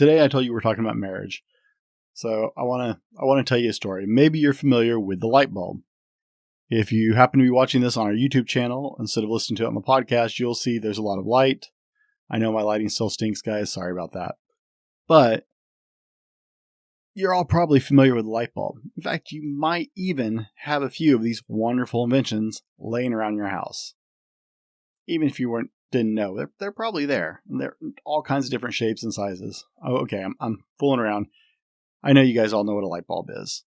Today I told you we're talking about marriage. So I want to tell you a story. Maybe you're familiar with the light bulb. If you happen to be watching this on our YouTube channel instead of listening to it on the podcast, you'll see there's a lot of light. I know my lighting still stinks, guys. Sorry about that. But you're all probably familiar with the light bulb. In fact, you might even have a few of these wonderful inventions laying around your house. Even if you didn't know, they're probably there. And they're all kinds of different shapes and sizes. Oh, okay, I'm fooling around. I know you guys all know what a light bulb is.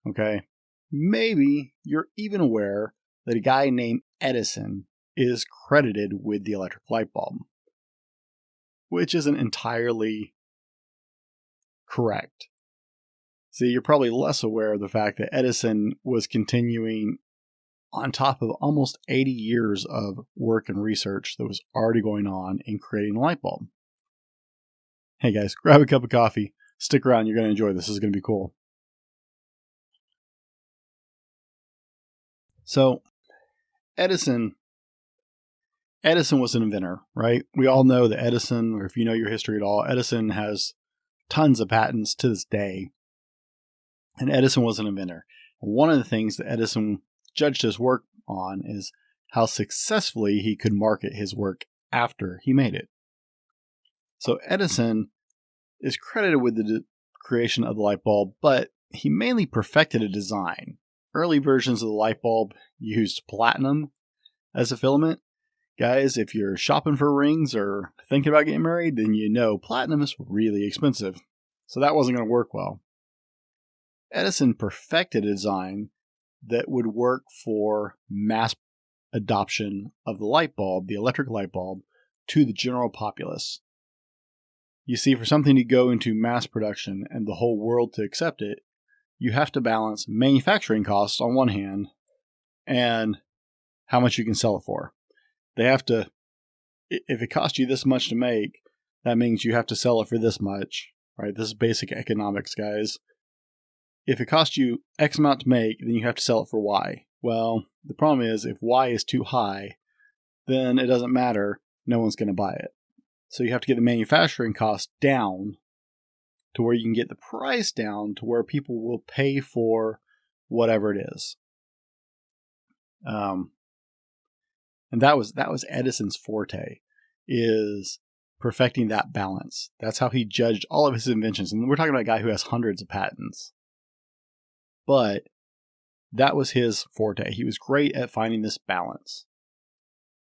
Okay? Maybe you're even aware that a guy named Edison is credited with the electric light bulb, which isn't entirely correct. See, you're probably less aware of the fact that Edison was continuing on top of almost 80 years of work and research that was already going on in creating a light bulb. Hey guys, grab a cup of coffee. Stick around. You're going to enjoy this. This is going to be cool. So, Edison was an inventor, right? We all know that Edison, or if you know your history at all, Edison has tons of patents to this day. And Edison was an inventor. One of the things that Edison judged his work on is how successfully he could market his work after he made it. So Edison is credited with the creation of the light bulb, but he mainly perfected a design. Early versions of the light bulb used platinum as a filament. Guys, if you're shopping for rings or thinking about getting married, then you know platinum is really expensive. So that wasn't going to work well. Edison perfected a design that would work for mass adoption of the light bulb, the electric light bulb, to the general populace. You see, for something to go into mass production and the whole world to accept it, you have to balance manufacturing costs on one hand and how much you can sell it for. They have to, if it costs you this much to make, that means you have to sell it for this much, right? This is basic economics, guys. If it costs you X amount to make, then you have to sell it for Y. Well, the problem is if Y is too high, then it doesn't matter. No one's going to buy it. So you have to get the manufacturing cost down to where you can get the price down to where people will pay for whatever it is. And that was Edison's forte, is perfecting that balance. That's how he judged all of his inventions. And we're talking about a guy who has hundreds of patents. But that was his forte. He was great at finding this balance.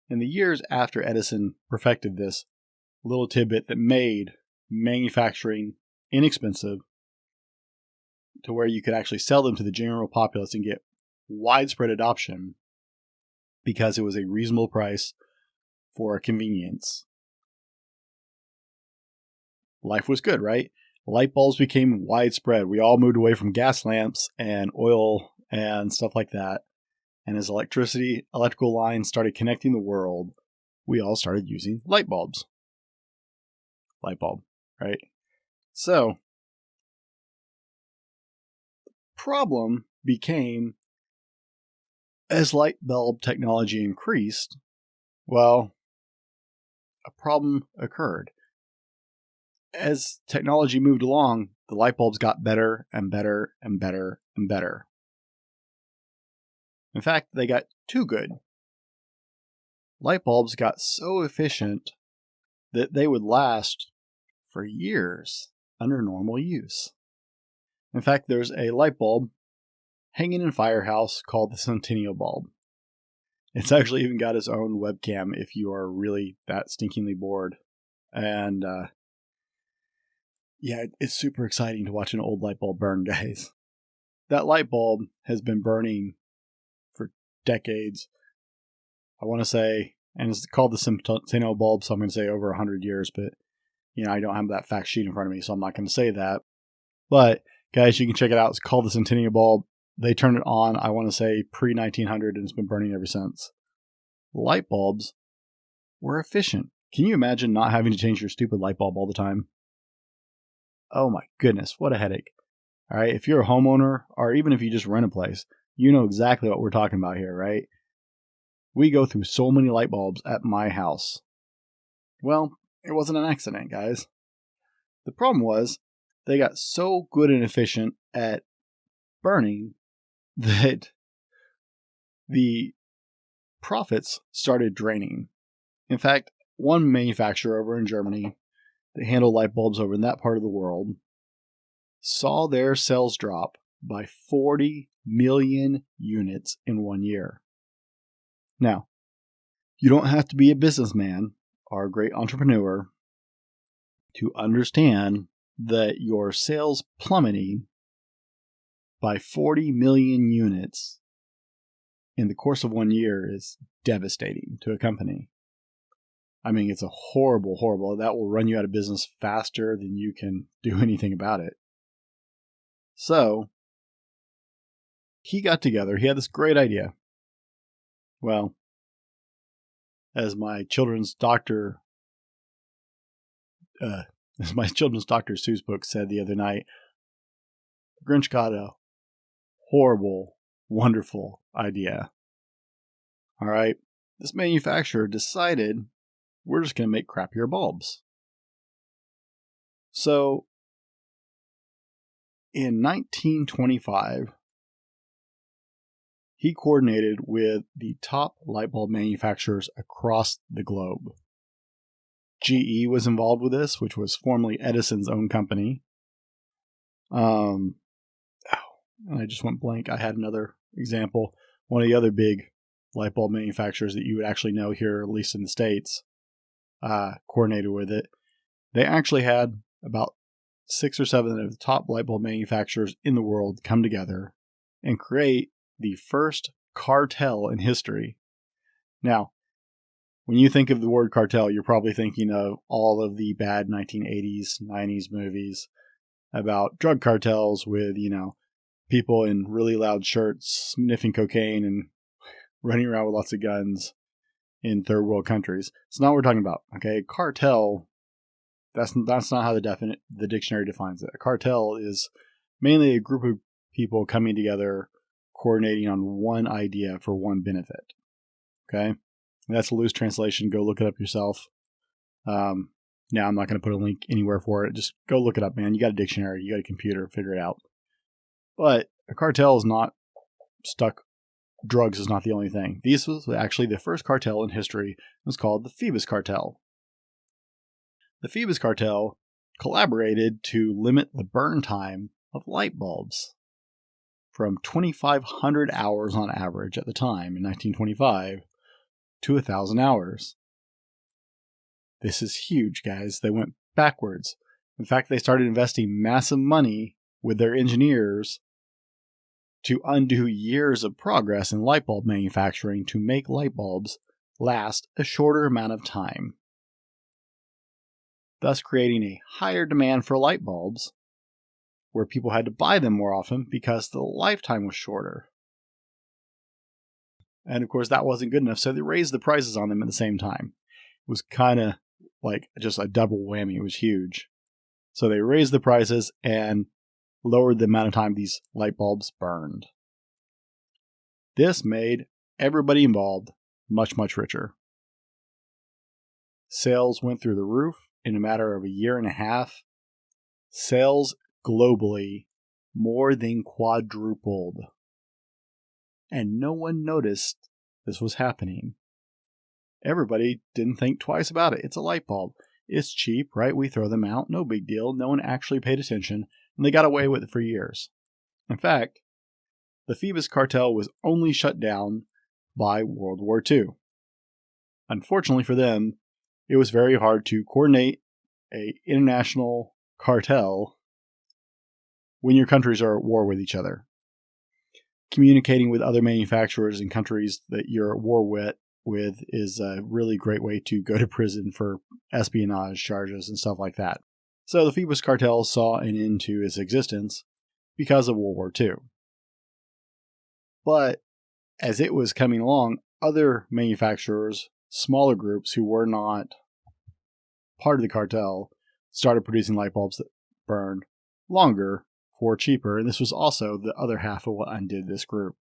In the years after Edison perfected this little tidbit that made manufacturing inexpensive to where you could actually sell them to the general populace and get widespread adoption because it was a reasonable price for convenience. Life was good, right? Light bulbs became widespread. We all moved away from gas lamps and oil and stuff like that. And as electrical lines started connecting the world, we all started using light bulbs. Light bulb, right? So, problem became, as light bulb technology increased, well, a problem occurred. As technology moved along, the light bulbs got better and better and better and better. In fact, they got too good. Light bulbs got so efficient that they would last for years under normal use. In fact, there's a light bulb hanging in Firehouse called the Centennial bulb. It's actually even got its own webcam if you are really that stinkingly bored. And yeah, it's super exciting to watch an old light bulb burn, guys. That light bulb has been burning for decades. I want to say, and it's called the Centennial bulb, so I'm going to say over 100 years, but I don't have that fact sheet in front of me, so I'm not going to say that. But guys, you can check it out. It's called the Centennial bulb. They turned it on, I want to say, pre-1900, and it's been burning ever since. Light bulbs were efficient. Can you imagine not having to change your stupid light bulb all the time? Oh my goodness, what a headache. All right, if you're a homeowner, or even if you just rent a place, you know exactly what we're talking about here, right? We go through so many light bulbs at my house. Well, it wasn't an accident, guys. The problem was they got so good and efficient at burning that the profits started draining. In fact, one manufacturer over in Germany that handled light bulbs over in that part of the world saw their sales drop by 40 million units in 1 year. Now, you don't have to be a businessman or a great entrepreneur to understand that your sales plummeting by 40 million units in the course of 1 year is devastating to a company. I mean, it's a horrible, that will run you out of business faster than you can do anything about it. So, he got together, he had this great idea. Well, as my children's doctor Seuss book said the other night, Grinch got a horrible, wonderful idea. All right, this manufacturer decided we're just going to make crappier bulbs. So, in 1925, he coordinated with the top light bulb manufacturers across the globe. GE was involved with this, which was formerly Edison's own company. And I just went blank. I had another example. One of the other big light bulb manufacturers that you would actually know here, at least in the States, coordinated with it. They actually had about 6 or 7 of the top light bulb manufacturers in the world come together and create the first cartel in history. Now, when you think of the word cartel, you're probably thinking of all of the bad 1980s, 90s movies about drug cartels with, people in really loud shirts sniffing cocaine and running around with lots of guns in third world countries. It's not what we're talking about. Okay, cartel, that's not how the dictionary defines it. A cartel is mainly a group of people coming together, coordinating on one idea for one benefit. Okay, and that's a loose translation. Go look it up yourself. Now, I'm not going to put a link anywhere for it. Just go look it up, man. You got a dictionary, you got a computer, figure it out. But a cartel is not stuck. Drugs is not the only thing. This was actually the first cartel in history. It was called the Phoebus Cartel. The Phoebus Cartel collaborated to limit the burn time of light bulbs from 2,500 hours on average at the time in 1925 to 1,000 hours. This is huge, guys. They went backwards. In fact, they started investing massive money with their engineers to undo years of progress in light bulb manufacturing to make light bulbs last a shorter amount of time, thus creating a higher demand for light bulbs where people had to buy them more often because the lifetime was shorter. And of course, that wasn't good enough, so they raised the prices on them at the same time. It was kind of like just a double whammy. It was huge. So they raised the prices and lowered the amount of time these light bulbs burned. This made everybody involved much, much richer. Sales went through the roof in a matter of a year and a half. Sales globally more than quadrupled. And no one noticed this was happening. Everybody didn't think twice about it. It's a light bulb. It's cheap, right? We throw them out. No big deal. No one actually paid attention. And they got away with it for years. In fact, the Phoebus Cartel was only shut down by World War II. Unfortunately for them, it was very hard to coordinate an international cartel when your countries are at war with each other. Communicating with other manufacturers in countries that you're at war with is a really great way to go to prison for espionage charges and stuff like that. So the Phoebus Cartel saw an end to its existence because of World War II. But as it was coming along, other manufacturers, smaller groups who were not part of the cartel, started producing light bulbs that burned longer for cheaper, and this was also the other half of what undid this group.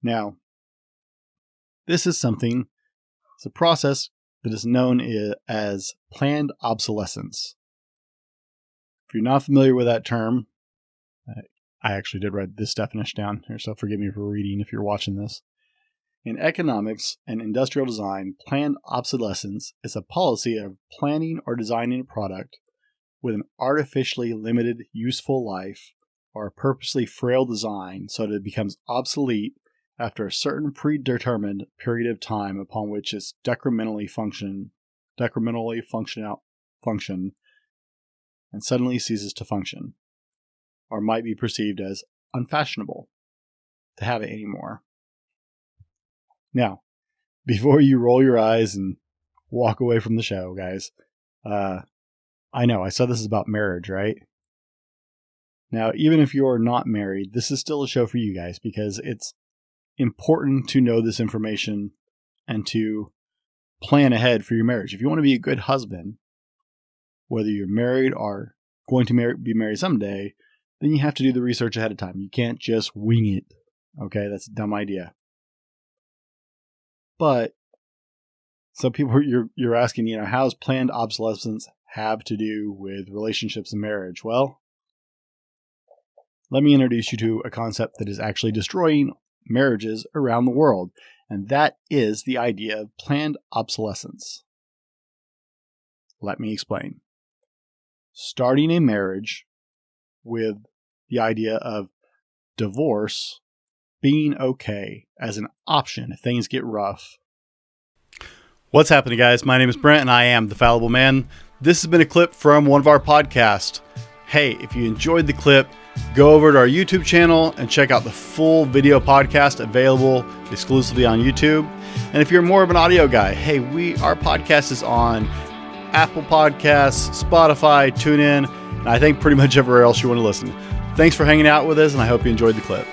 Now, this is it's a process that is known as planned obsolescence. If you're not familiar with that term, I actually did write this definition down here, so forgive me for reading if you're watching this. In economics and industrial design, planned obsolescence is a policy of planning or designing a product with an artificially limited useful life or a purposely frail design so that it becomes obsolete after a certain predetermined period of time upon which its decrementally function and suddenly ceases to function, or might be perceived as unfashionable to have it anymore. Now, before you roll your eyes and walk away from the show, guys, I know I said this is about marriage, right? Now, even if you're not married, this is still a show for you guys because it's important to know this information and to plan ahead for your marriage. If you want to be a good husband, whether you're married or going to be married someday, then you have to do the research ahead of time. You can't just wing it. Okay, that's a dumb idea. But some people you're asking, how does planned obsolescence have to do with relationships and marriage? Well, let me introduce you to a concept that is actually destroying marriages around the world, and that is the idea of planned obsolescence. Let me explain. Starting a marriage with the idea of divorce being okay as an option if things get rough. What's happening, guys? My name is Brent and I am the Fallible Man. This has been a clip from one of our podcasts. Hey, if you enjoyed the clip, go over to our YouTube channel and check out the full video podcast available exclusively on YouTube. And if you're more of an audio guy, hey, our podcast is on Apple Podcasts, Spotify, TuneIn, and I think pretty much everywhere else you want to listen. Thanks for hanging out with us, and I hope you enjoyed the clip.